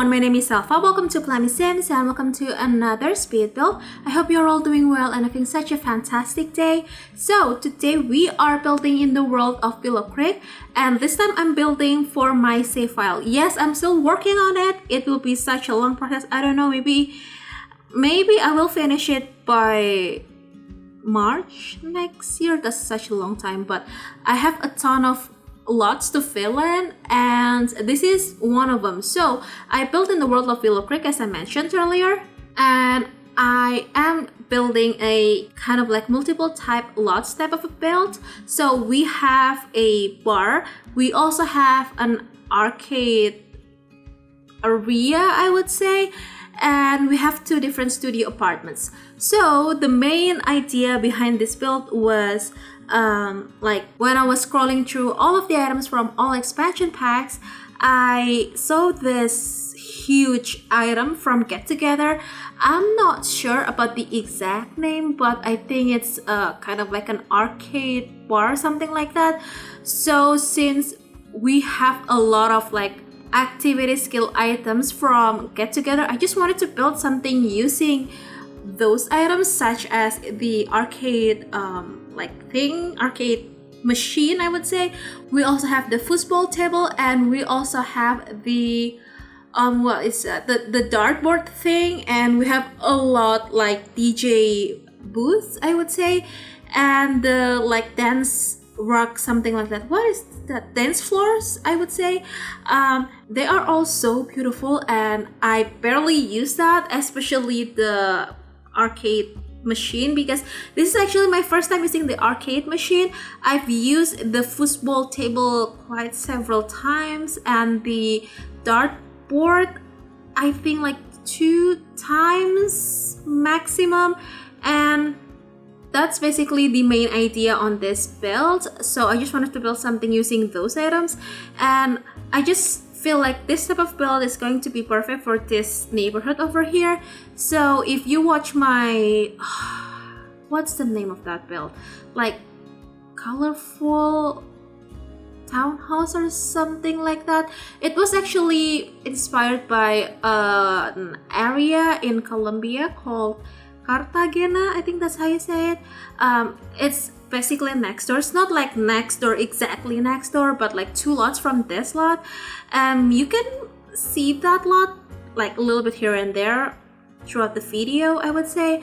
everyone, my name is Alpha. Welcome to plummysims and welcome to another speed build. I hope you're all doing well and having such a fantastic day. So today we are building in the world of Willow Creek, and this time I'm building for my save file. Yes, I'm still working on it. It will be such a long process. I don't know, maybe I will finish it by March next year. That's such a long time, but I have a ton of lots to fill in, and this is one of them. So I built in the world of Willow Creek, as I mentioned earlier, and I am building a kind of like multiple type lots type of a build. So we have a bar, we also have an arcade area, I would say, and we have two different studio apartments. So the main idea behind this build was like when I was scrolling through all of the items from all expansion packs, I saw this huge item from Get Together. I'm not sure about the exact name, but I think it's kind of like an arcade bar or something like that. So since we have a lot of like activity skill items from Get Together, I just wanted to build something using those items, such as the arcade arcade machine, I would say. We also have the football table, and we also have the the dartboard thing, and we have a lot like DJ booths, I would say, and the like dance rock, something like that. What is that? Dance floors, I would say. They are all so beautiful, and I barely use that, especially the arcade machine, because this is actually my first time using the arcade machine. I've used the football table quite several times, and the dartboard I think like 2 times maximum, and that's basically the main idea on this build. So I just wanted to build something using those items, and I just feel like this type of build is going to be perfect for this neighborhood over here. So if you watch my what's the name of that build, like colorful townhouse or something like that, it was actually inspired by an area in Colombia called Cartagena, I think that's how you say it. It's basically next door. It's not like next door, exactly next door, but like 2 lots from this lot. You can see that lot like a little bit here and there throughout the video, I would say.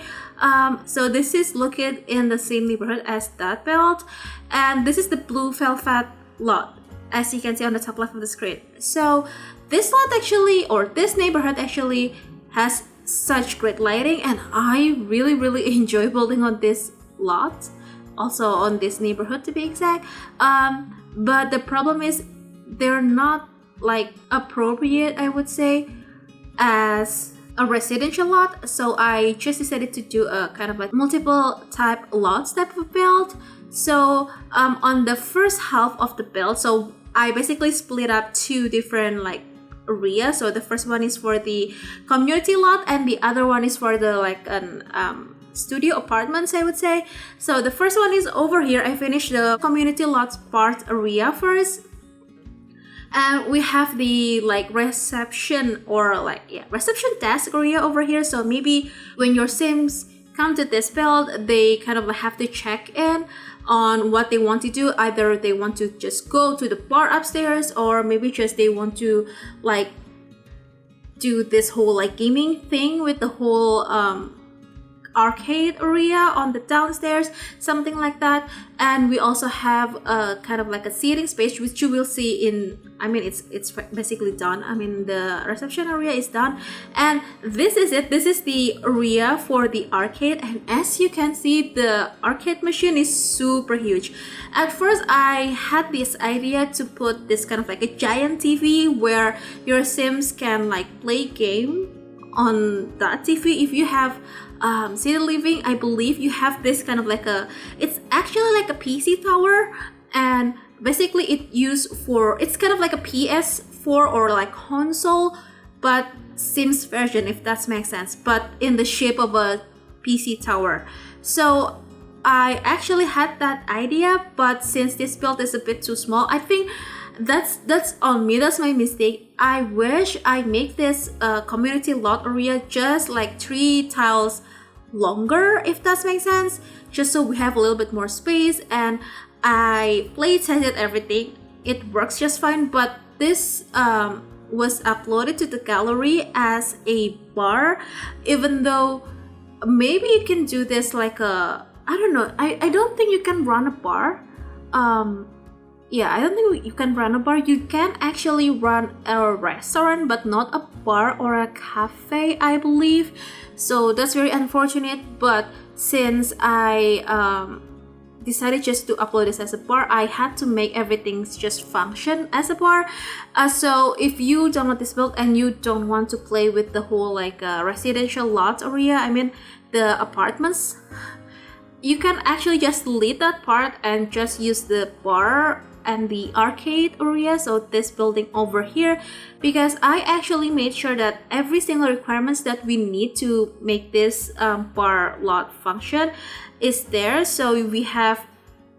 So this is located in the same neighborhood as that build, and this is the blue velvet lot, as you can see on the top left of the screen. So this lot actually, or this neighborhood actually, has such great lighting, and I really enjoy building on this lot, also on this neighborhood to be exact. But the problem is they're not like appropriate, I would say, as a residential lot. So I just decided to do a kind of like multiple type lots type of build. So on the first half of the build, so I basically split up 2 different like area. So the first one is for the community lot, and the other one is for the like an studio apartments, I would say. So the first one is over here. I finished the community lots part area first, and we have the like reception or like reception desk area over here. So maybe when your sims come to this build, they kind of have to check in on what they want to do. Either they want to just go to the bar upstairs, or maybe just they want to like do this whole like gaming thing with the whole arcade area on the downstairs, something like that. And we also have a kind of like a seating space, which you will see in, I mean, it's basically done. I mean, the reception area is done, and this is it. This is the area for the arcade, and as you can see, the arcade machine is super huge. At first I had this idea to put this kind of like a giant TV where your sims can like play game on that TV. If you have City Living, I believe you have this kind of like it's actually like a PC tower, and basically it's kind of like a PS4 or like console, but Sims version, if that makes sense, but in the shape of a PC tower. So I actually had that idea, but since this build is a bit too small, I think that's on me. That's my mistake. I wish I make this community lot area just like 3 tiles longer, if that makes sense, just so we have a little bit more space. And I play tested everything, it works just fine, but this was uploaded to the gallery as a bar, even though maybe you can do this like a, I don't know, I don't think you can run a bar. Yeah, I don't think you can run a bar. You can actually run a restaurant, but not a bar or a cafe, I believe. So that's very unfortunate. But since I decided just to upload this as a bar, I had to make everything just function as a bar. So if you download this build and you don't want to play with the whole like residential lot area, I mean the apartments, you can actually just delete that part and just use the bar and the arcade area, so this building over here, because I actually made sure that every single requirements that we need to make this bar lot function is there. So we have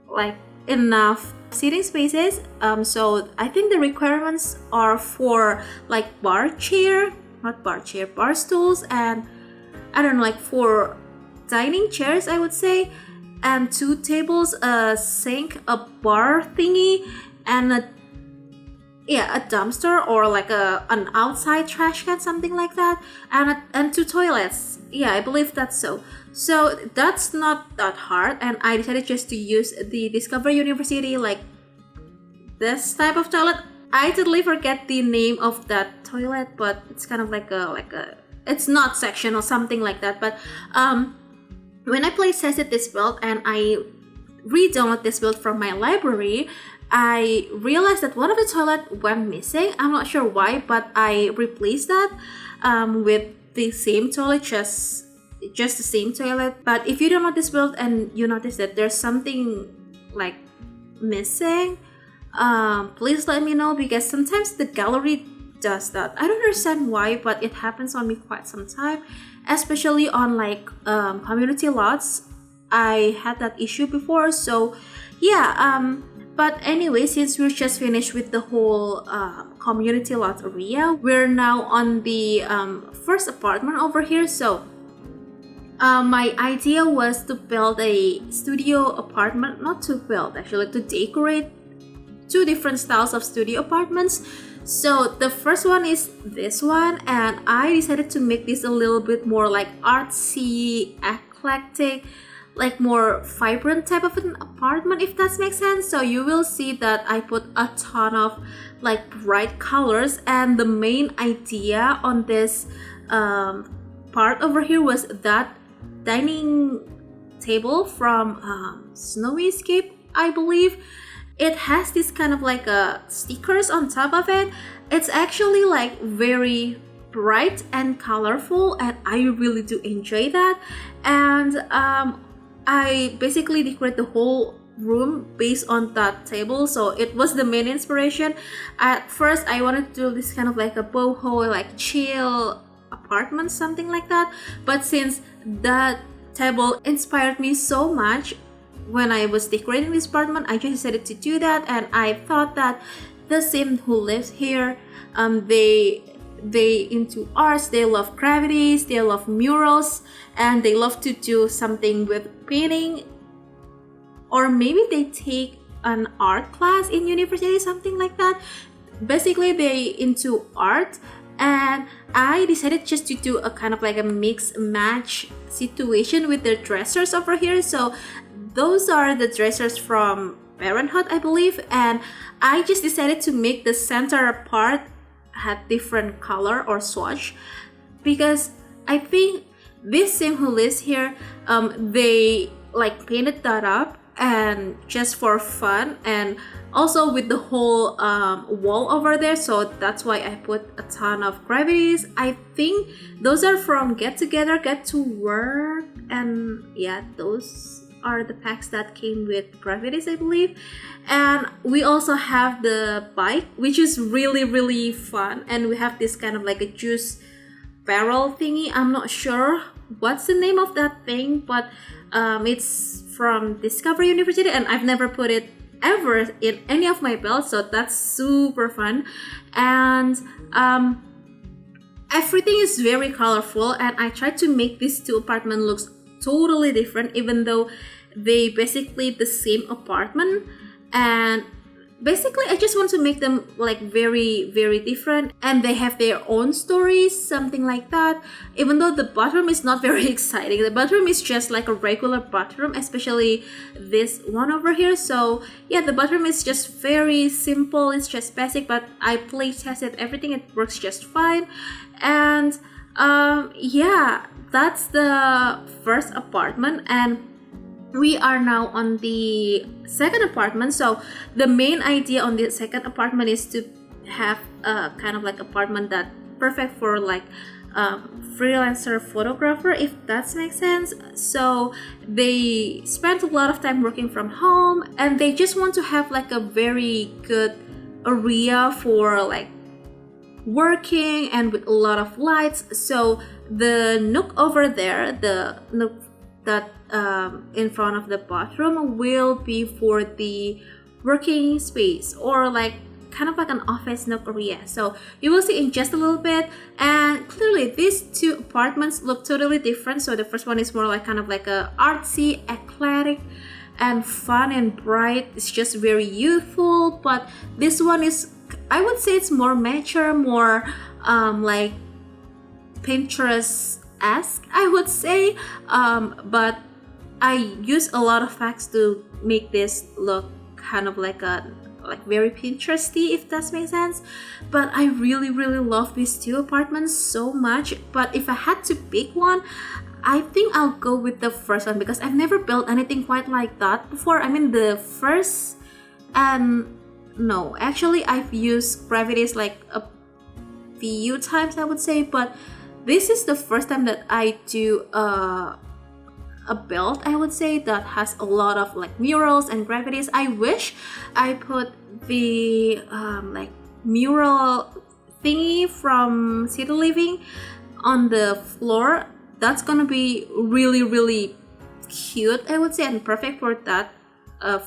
like enough seating spaces. So I think the requirements are for like bar stools, and I don't know, like 4 dining chairs, I would say, and 2 tables, a sink, a bar thingy, and a dumpster or like an outside trash can, something like that, and 2 toilets. Yeah, I believe that's so. So that's not that hard, and I decided just to use the Discover University, like this type of toilet. I totally forget the name of that toilet, but it's kind of like a it's not section or something like that. But when I tested this build and I re-download this build from my library, I realized that one of the toilet went missing. I'm not sure why, but I replaced that with the same toilet, just the same toilet. But if you download this build and you notice that there's something like missing, please let me know, because sometimes the gallery does that. I don't understand why, but it happens on me quite some time, especially on like community lots. I had that issue before. So yeah, but anyway, since we're just finished with the whole community lot area, we're now on the first apartment over here. So my idea was to build a studio apartment, not to build, actually to decorate 2 different styles of studio apartments. So the first one is this one, and I decided to make this a little bit more like artsy, eclectic, like more vibrant type of an apartment, if that makes sense. So you will see that I put a ton of like bright colors, and the main idea on this part over here was that dining table from Snowy Escape, I believe. It has this kind of like stickers on top of it. It's actually like very bright and colorful, and I really do enjoy that. And I basically decorate the whole room based on that table, so it was the main inspiration. At first I wanted to do this kind of like a boho, like chill apartment, something like that, but since that table inspired me so much when I was decorating this apartment, I just decided to do that. And I thought that the sim who lives here, they into arts, they love gravities, they love murals, and they love to do something with painting, or maybe they take an art class in university, something like that. Basically they into art, and I decided just to do a kind of like a mix match situation with the dressers over here. So those are the dressers from Parenthood, I believe, and I just decided to make the center part had different color or swatch, because I think this sim who lives here, they like painted that up and just for fun, and also with the whole wall over there. So that's why I put a ton of gravities. I think those are from Get Together, Get to Work, and yeah, those are the packs that came with gravities, I believe. And we also have the bike, which is really fun, and we have this kind of like a juice barrel thingy. I'm not sure what's the name of that thing, but it's from Discover University, and I've never put it ever in any of my builds, so that's super fun. And everything is very colorful, and I tried to make these two apartments look totally different, even though they basically the same apartment. And basically I just want to make them like very, very different, and they have their own stories, something like that. Even though the bathroom is not very exciting, the bathroom is just like a regular bathroom, especially this one over here. So yeah, the bathroom is just very simple, it's just basic, but I play tested everything, it works just fine. And yeah, that's the first apartment, and we are now on the second apartment. So the main idea on the second apartment is to have a kind of like apartment that perfect for like freelancer photographer, if that makes sense. So they spent a lot of time working from home, and they just want to have like a very good area for like working and with a lot of lights. So the nook over there, the nook that in front of the bathroom, will be for the working space, or like kind of like an office nook area. So you will see in just a little bit. And clearly these two apartments look totally different. So the first one is more like kind of like a artsy, eclectic and fun and bright. It's just very youthful. But this one is, I would say it's more mature, more like Pinterest-esque, I would say. But I use a lot of facts to make this look kind of like very Pinteresty, if that makes sense. But I really, really love these two apartments so much. But if I had to pick one, I think I'll go with the first one, because I've never built anything quite like that before. I mean, the first, and no, actually I've used gravities like a few times, I would say, but this is the first time that I do a build, I would say, that has a lot of like murals and gravities. I wish I put the like mural thingy from City Living on the floor. That's gonna be really, really cute, I would say, and perfect for that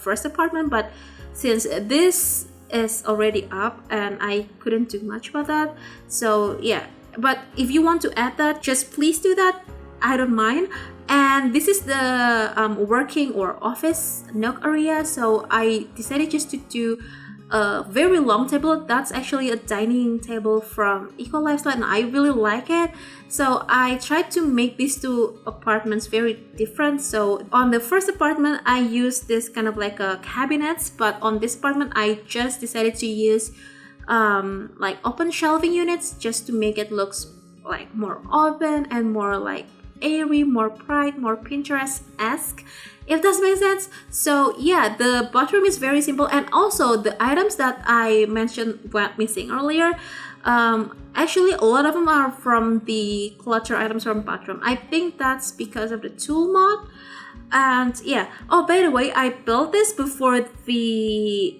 first apartment. But since this is already up and I couldn't do much about that, so yeah. But if you want to add that, just please do that, I don't mind. And this is the working or office nook area. So I decided just to do a very long table. That's actually a dining table from Eco Lifestyle, and I really like it. So I tried to make these two apartments very different. So on the first apartment, I used this kind of like a cabinets, but on this apartment, I just decided to use like open shelving units, just to make it look like more open and more like airy, more bright, more Pinterest-esque, if that makes sense. So yeah, the bathroom is very simple, and also the items that I mentioned went missing earlier, actually a lot of them are from the clutter items from bathroom. I think that's because of the tool mod. And yeah, oh, by the way, I built this before the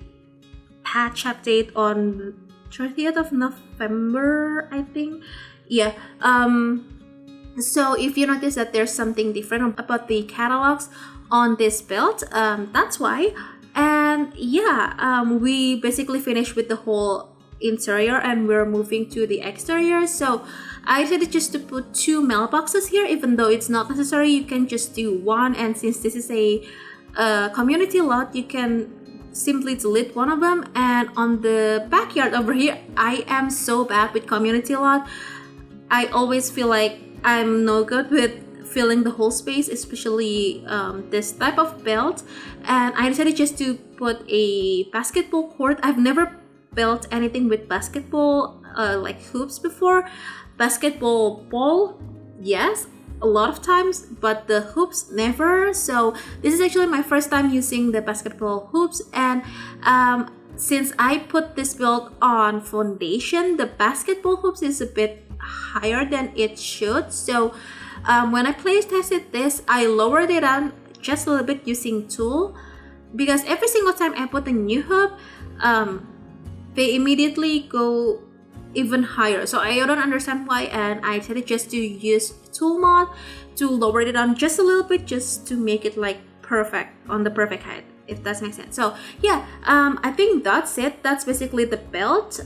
patch update on 30th of November, I think. Yeah, so if you notice that there's something different about the catalogs on this build, that's why. And yeah, we basically finished with the whole interior, and we're moving to the exterior. So I decided just to put two mailboxes here, even though it's not necessary. You can just do one, and since this is a community lot, you can simply delete one of them. And on the backyard over here, I am so bad with community lot. I always feel like I'm no good with filling the whole space, especially this type of build. And I decided just to put a basketball court. I've never built anything with basketball like hoops before. Basketball ball, yes, a lot of times, but the hoops never. So this is actually my first time using the basketball hoops. And since I put this build on foundation, the basketball hoops is a bit higher than it should. So when I play tested this, I lowered it down just a little bit using tool, because every single time I put a new hoop, they immediately go even higher. So I don't understand why, and I decided just to use tool mod to lower it down just a little bit, just to make it like perfect, on the perfect height. if that makes sense. So yeah, I think that's it. That's basically the build.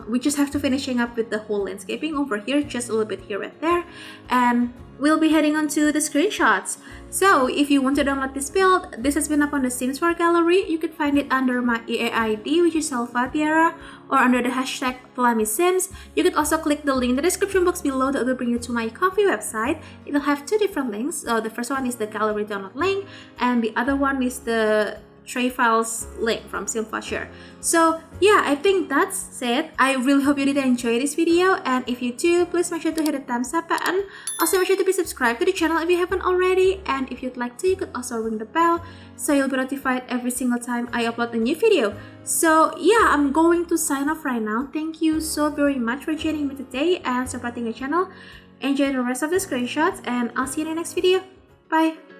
We just have to finishing up with the whole landscaping over here, just a little bit here and there, and we'll be heading on to the screenshots. So if you want to download this build, this has been up on the Sims 4 gallery. You can find it under my EA ID, which is elfathiera, or under the hashtag plummysims. You can also click the link in the description box below that will bring you to my Ko-fi website. It'll have two different links. The first one is the gallery download link, and the other one is the tray files link from Silvershare. So yeah, I think that's it. I really hope you did enjoy this video, and if you do, please make sure to hit the thumbs up button. Also make sure to be subscribed to the channel if you haven't already, and if you'd like to, you could also ring the bell so you'll be notified every single time I upload a new video. So yeah, I'm going to sign off right now. Thank you so very much for joining me today and supporting the channel. Enjoy the rest of the screenshots, and I'll see you in the next video. Bye!